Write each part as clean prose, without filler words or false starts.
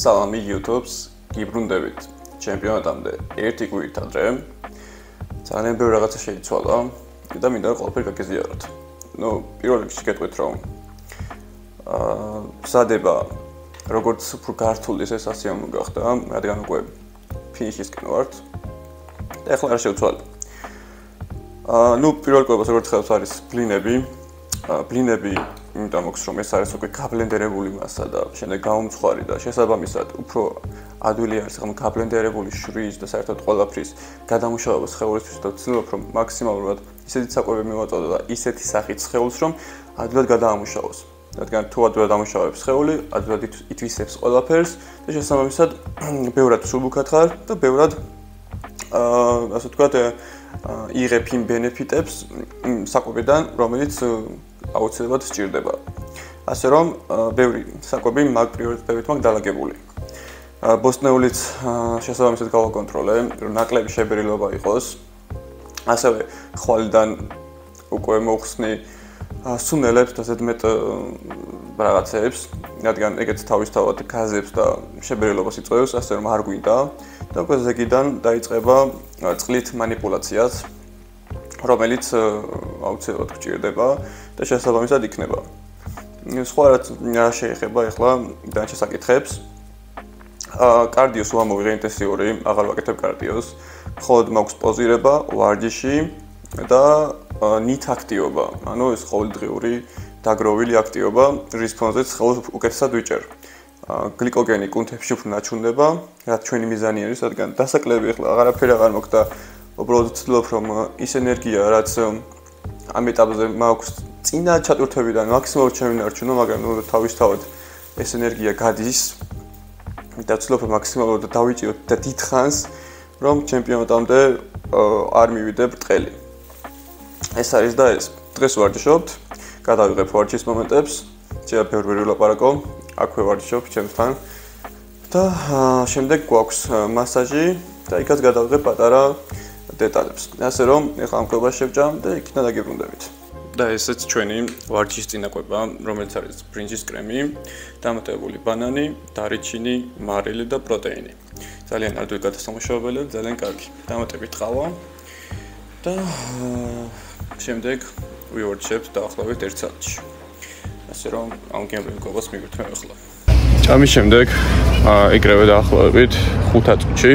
Salami YouTube's გიბრუნდებით ჩემპიონატამდე ერთი კვირით ადრე. ძალიან ბევრი რაღაცა შეიცვალა და მინდა ყველაფერი გაგიზიაროთ. პირველ რიგში გეტყვით რომ სადება როგორც უფრო გართული ეს სასიამოვნო გახდა, რადგან უკვე ფინიშისკენ ვართ. და ახლა რა შევცვალე. პირველ კვირას როგორც ხელს არის ბლინები. ბლინები იმიტომ მოხს რომ ეს არის უკვე გაბლენდერებული მასა და შემდეგ გაუმცხვარი და შესაბამისად უფრო ადვილი არის ხომ გაბლენდერებული შრის და საერთოდ ყველაფრის გადამუშავება სხეულისთვის და ვცდილობ რომ მაქსიმალურად ისეთი საკვები მივაწოდო და ისეთი სახით სხეულს რომ ადვილად გადაამუშავოს. რადგან თუ ადვილად ამუშავებს სხეული, ადვილად ითვისებს ყველაფერს და შესაბამისად ბევრად სულბუქად ხარ და ბევრად ასე ვთქვათ იღებ იმ ბენეფიტებს საკვებიდან, რომელიც აუცილებლად სჭირდება. ასე რომ ბევრი საკვები მაგ პრიორიტეტებით მაქვს დალაგებული. ბოსტნეულიც შესაბამისად გავაკონტროლე, რომ ნაკლები შებერილობა იყოს. ასევე ხვალიდან უკვე მოხსნი სუნელებს და ზედმეტ რაღაცებს, რადგან ეგეც თავისთავად გაზებს და შებერილობას იწვევს, ასე რომ არ გვინდა და უკვე ზეგიდან დაიწყება წყლით манипуляციაც, რომელიც აუცილებლად გჭირდება და შესაბამისად იქნება. სხვა რა შეეხება ახლა დანარჩენ საკითხებს. კარდიოს უამოვიღე ინტენსიური, აღარ ვაკეთებ კარდიოს. მხოლოდ მაქვს პოზირება, ვარჯიში და ნით აქტივობა. ანუ ეს ყოველდღიური დაგროვილი აქტივობა, რის ფონზეც ხელს უკეთესად ვიჭერ. გლიკოგენი კუნთებში უფრო ნაჩუნდება, რაც ჩვენი მიზანი არის, რადგან დასაკლები ახლა აღარაფერი აღარ მოხდა. უბრალოდ ვცდილობ რომ ის ენერგია, რაც ამ ეტაპზე მაქვს წინა ჩატვირთვებიდან მაქსიმალურად შემინარჩუნო, მაგრამ თავისთავად ეს ენერგია გადის და ვცდილობ რომ მაქსიმალურად დავიჭიროთ და დიდხანს რომ ჩემპიონატამდე არ მივიდე ბრტყელი. ეს არის და ეს. დღეს ვარჯიშობთ, გადავიღებ ვარჯიშის მომენტებს, შეიძლება ბევრი ვილაპარაკო, აქვე ვარჯიშობ ჩემთან და შემდეგ გვაქვს მასაჟი და იქაც გადავიღებ პატარა დეტალებს. ასე რომ ეხლა ამ კვებას შევჭამ და იქიდან დაგიბრუნდებით. და ესეც ჩვენი ვარჯიშის წინაკვება, რომელიც არის ბრინჯის კრემი, დამატებული ბანანი, დარიჩინი, მარილი და პროტეინი. ძალიან ადვილი გადასამუშავებელი, ძალიან კარგი. დამატებით ყავა და შემდეგ ვივარჯიშებთ დაახლოებით 1 საათში. ასე რომ ამ გემრიელ კვებას მივირთმევ ახლა. ჭამის შემდეგ ეგრევე დაახლოებით 5 წუთში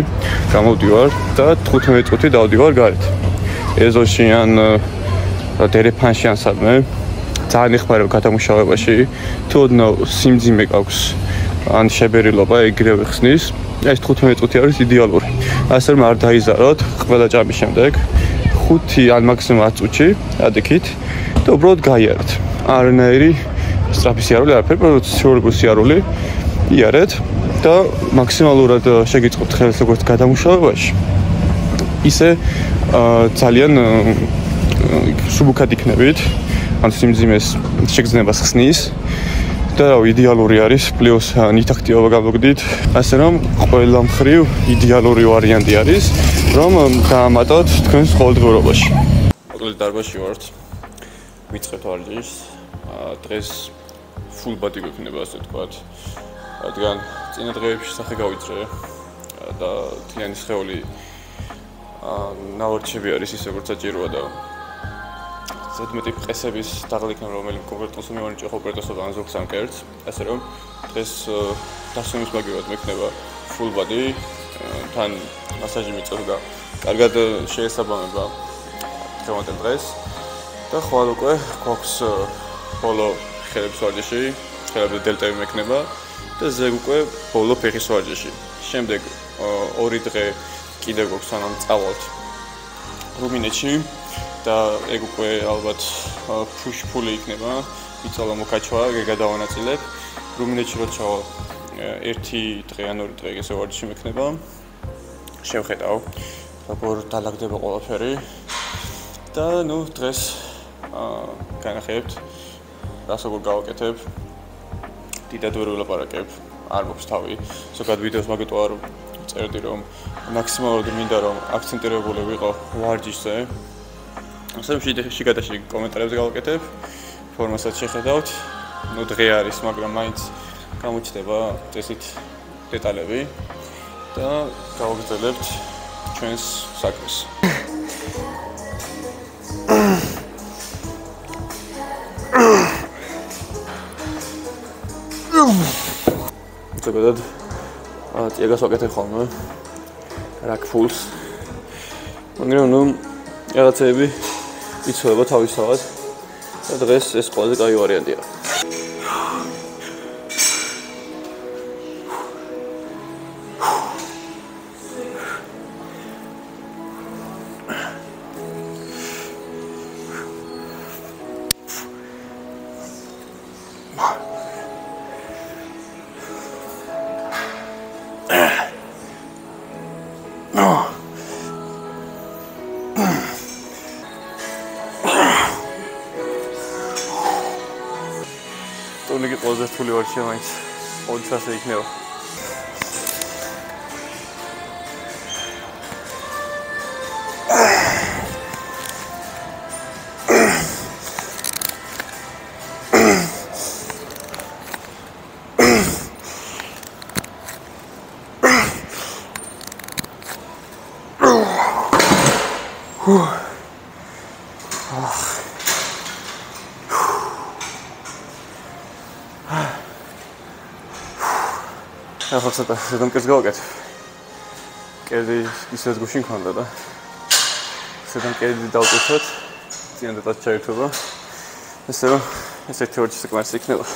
გამოვდივარ და 15 წუთი დავდივარ გარეთ. ეზოში ან დერეფანში ან სადმე ძალიან ეხმარება გადამუშავებაში. თუ ოდნავ სიმძიმე გაქვს ან შებერილობა ეგრევე ხსნის, ეს 15 წუთი არის იდეალური. ასე რომ არ დაიზაროთ ყველა ჭამის შემდეგ 5 ან მაქსიმუმ 10 წუთში ადიქით და უბრალოდ გაიარეთ. არანაირი სწრაფი სიარული არაფერი, პროცესიული სიარული იარეთ და მაქსიმალურად შეგიწყობთ ხელს როგორც გადამუშავებაში. ისე ძალიან სუბუქად იქნებით, ან სიმძიმეს შეგრძნებას ხსნის და იდეალური არის, პლუს ნით აქტივობა გამოგდით, ასე რომ ყველა მხრივ იდეალური ვარიანტი არის, რომ გაამატოთ თქვენს ყოველდღიურობაში. მოკლედ დარბაზში ვართ. ვიწყებთ ვარჯიშს. დღეს full body გვექნება, ასე ვთქვათ. რადგან წინა დღეებში სახე გავიძრე და თლიანი სხეული ნავარჩები არის ისე როგორც საჭიროა და ზედმეტი ყესების დაღლიქნა რომელიც კონკრეტულს მივანიჭე ოპერატორსა ან ზოგს ამ კერტს, ასე რომ დღეს დასვენის მაგივრად მექნება full body თან მასაჟი მიწევ და კარგად შეესაბამება დღევანდელ დღეს და ხვალ უკვე გვაქვს ბოლო ხელების ვარჯიში, ხელებზე დელტები მექნება და ზეგ უკვე ბოლო ფეხის ვარჯიში. შემდეგ 2 დღე კიდევ გვაქვს სანამ წავალთ რუმინეთში და ეგ უკვე ალბათ push-pull იქნება, იწალა მოკაჩვა, გადავანაწილებ. რუმინეთში რო ჩავალ 1 დღე ან 2 დღე ესე ვარჯიში მექნება. შევხედავ, როგორ დალაგდება ყველაფერი და დღეს განახებთ, რას როგორ გავაკეთებ. დიდად ვერ ვილაპარაკებ, არ მაქვს თავი. ზოგადად ვიდეოს მაგიტო არ წერდი რომ მაქსიმალურად მინდა რომ აქცენტირებული ვიყო ვარჯიშზე. ასე რომ შიგადაში კომენტარებზე გავაკეთებ, ფორმასაც შეხედავთ. დღე არის, მაგრამ მაინც გამოჩნდება წესით დეტალები და გავაგრძელებთ ჩვენს საქმეს. ზოგადად ტიაგას ვაკეთებ ხოლმე რაკფულს. მაგრამ ნუ რაღაცები იცვლება თავისთავად და დღეს ეს ყველაზე კაი ვარიანტია. ტურნირი ყველაზე რთული ვარჯიშია მაინც. ოდის ასე იქნება. ახლა ცოტა მკერდს გავაკეთე. მკერდი ისეთ გუშინ მქონდა და ცოტა მკერდი დავტვირთოთ, წინადადაც ჩაერთვება. ესე რომ ეს ერთი ვარჯიში საკმარისი იქნება.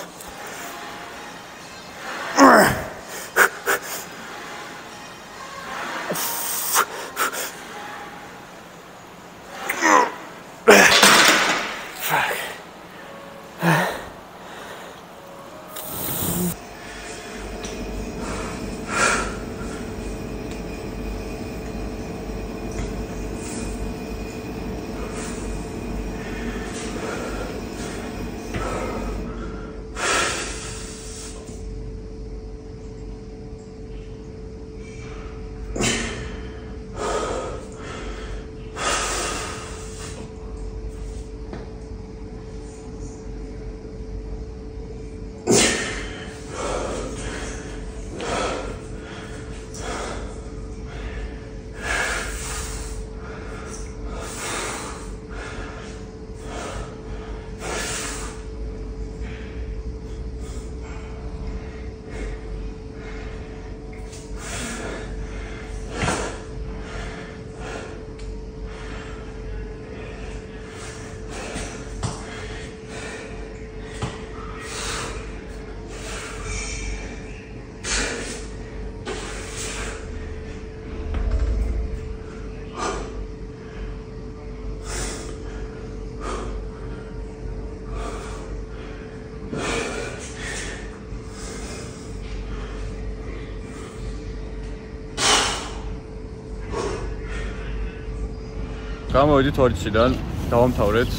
გამოვიდით ვარჯიშიდან, დავამთავრეთ.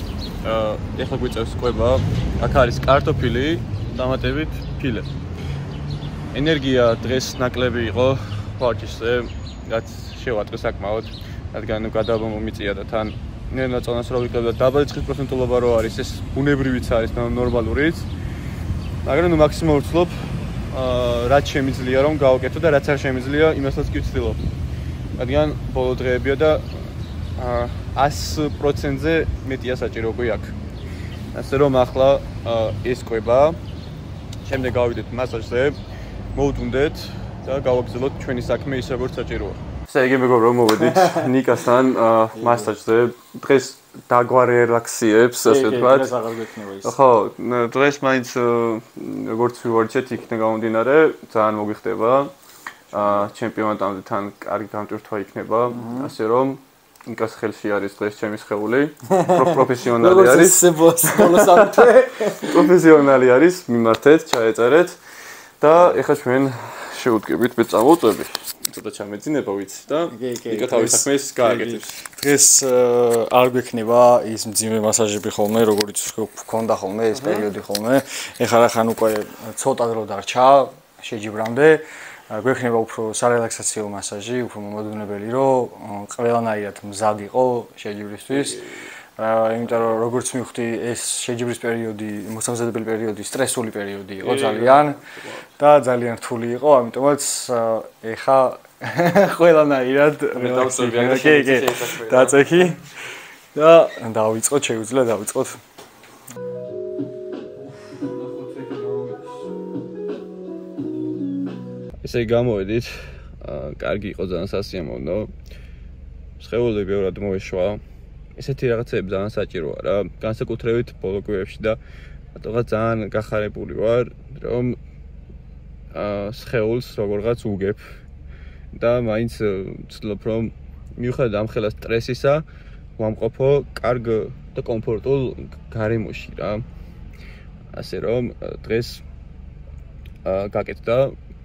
ეხლა გვიწევს კვება. აქ არის კარტოფილი, ტომატებით, ფილე. ენერგია დღეს ნაკლები იყო ვარჯიშზე, რაც შევატყე საკმაოდ, რადგან გადაობა მომიწია და თან ნენა წონას რო ვიყავ და დაბალი ცხის პროცენტულობა რო არის, ეს ბუნებრივიც არის და ნორმალურიც. მაგრამ ნუ მაქსიმალურად ვცდილობ რაც შემიძლია რომ გავაკეთო და რაც არ შემიძლია, იმასაც კი ვცდილობ. რადგან ბოლო დღეებია და 100%-ზე მეტია საჭირო გვაქვს. ასე რომ ახლა ეს კვება, შემდეგ გავიდეთ მასაჟზე, მოვუწუნდეთ და გავაგრძელოთ ჩვენი საქმე ისე როგორც საჭიროა. ესე იგი მეგობრებო, მოვედით ნიკასთან მასაჟზე. დღეს დაგვარელაქსიებს, ასე ვთქვათ. დღეს აღარ გვექნება ის. ხო, დღეს მაინც როგორც ვივარჯიშეთ, იქიდან გამომდინარე, ძალიან მოგვიხდება. ჩემპიონატამდე თან კარგი გამტვირთვა იქნება, ასე რომ ნიკას ხელში არის დღეს ჩემი სხეული. პროფესიონალი არის. პროფესიონალი არის, მიმართეთ, ჩაეწერეთ და ეხლა ჩვენ შევუდგებით მე წამოვწვევი. ცოტა ჩამეძინება ვიცი და ნიკა თავის საქმეს გააკეთებს. დღეს არ გვექნება ის მძიმე მასაჟები ხოლმე, როგორც გქონდა ხოლმე ეს პერიოდი ხოლმე. ეხლა რახან უკვე ცოტა დრო დარჩა შეჯიბრამდე. გვექნება უფრო სარელაქსაციო მასაჟი, უფრო მომადუნებელი, რომ ყველანაირად მზად იყო შეჯიბრისთვის. იმიტომ რომ როგორც მივხვდი, ეს შეჯიბრის პერიოდი, მოსამზადებელი პერიოდი, სტრესული პერიოდი იყო ძალიან და ძალიან რთული იყო, ამიტომაც ეხა ყველანაირად დაწექი და დავიწყოთ, შეგვიძლია დავიწყოთ. ესე იგი გამოვედით, კარგი იყო ძალიან სასიამოვნო. სხეულები ბევრად მოეშვა. ესეთი რაღაცები ძალიან საჭიროა რა, განსაკუთრებით ბოლო კვირებში და რატოღაც ძალიან გახარებული ვარ, რომ სხეულს როგორღაც უგებ და მაინც ვცდილობ რომ მიუხედავად ამ ხელა სტრესისა, ვამყოფო კარგ და კომფორტულ გარემოში რა. ასე რომ დღეს გაკეთდა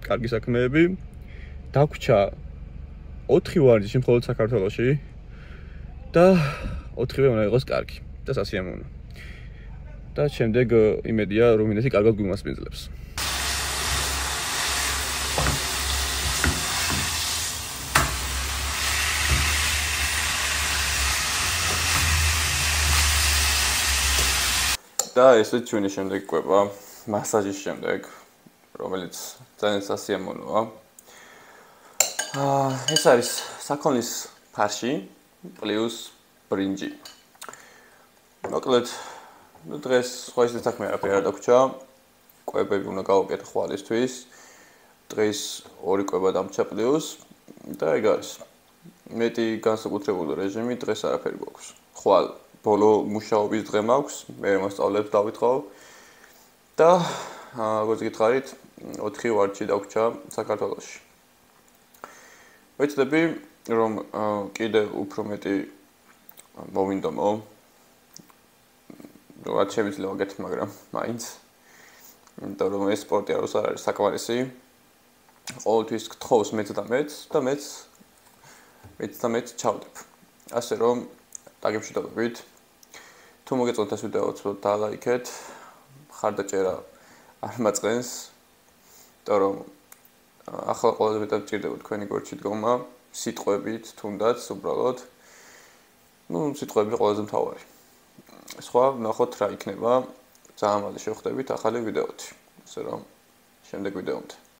კარგი საქმეები. დაგვრჩა 4 ვარჯიში მხოლოდ საქართველოში და 4-ვე უნდა იყოს კარგი და სასიამოვნო. და შემდეგ იმედია რომ ინესი კარგად გვიმასპინძლებს. და ესე ჩვენი შემდეგ ყვება მასაჟის შემდეგ, რომელიც ძალიან სასიამოვნოა. ეს არის საქონლის ფარში პლუს ბრინჯი. მოკლედ, დღეს სხვა ისეთი საქმე არაფერი არ დაგვრჩა. კვებები უნდა გავაკეთო ხვალისთვის. დღეს 2 კვება დამრჩა პლუს და ეგ არის. მეტი განსაკუთრებული რეჟიმი დღეს არაფერი გვაქვს. ხვალ ბოლო მუშაობის დღე მაქვს, მე მოსწავლეებს დავითხოვ და როგორც გითხარით, 4 ვარჯი დაგვრჩა საქართველოში. ვეცდები რომ კიდე უფრო მეტი მოვინდომო. რაც შემიძლია ვაკეთებ, მაგრამ მაინც. იმიტომ რომ ეს სპორტი არ არის საკმარისი. ყოველთვის გთხოვს მეც და მეც ჩავდებ. ასე რომ დაგემშვიდობებით. თუ მოგეწონთ ეს ვიდეო, უცბად დალაიქეთ. მხარდაჭერა არ მაწყენს. იმიტომ რომ ახლა ყველაზე მეტად მჭირდება თქვენი გვერდში დგომა, სიტყვებით, თუნდაც უბრალოდ. სიტყვები ყველაზე მთავარი. სხვა ნახოთ რა იქნება. ძალიან მალე შევხვდებით ახალი ვიდეოთი. ასე რომ შემდეგ ვიდეომდე.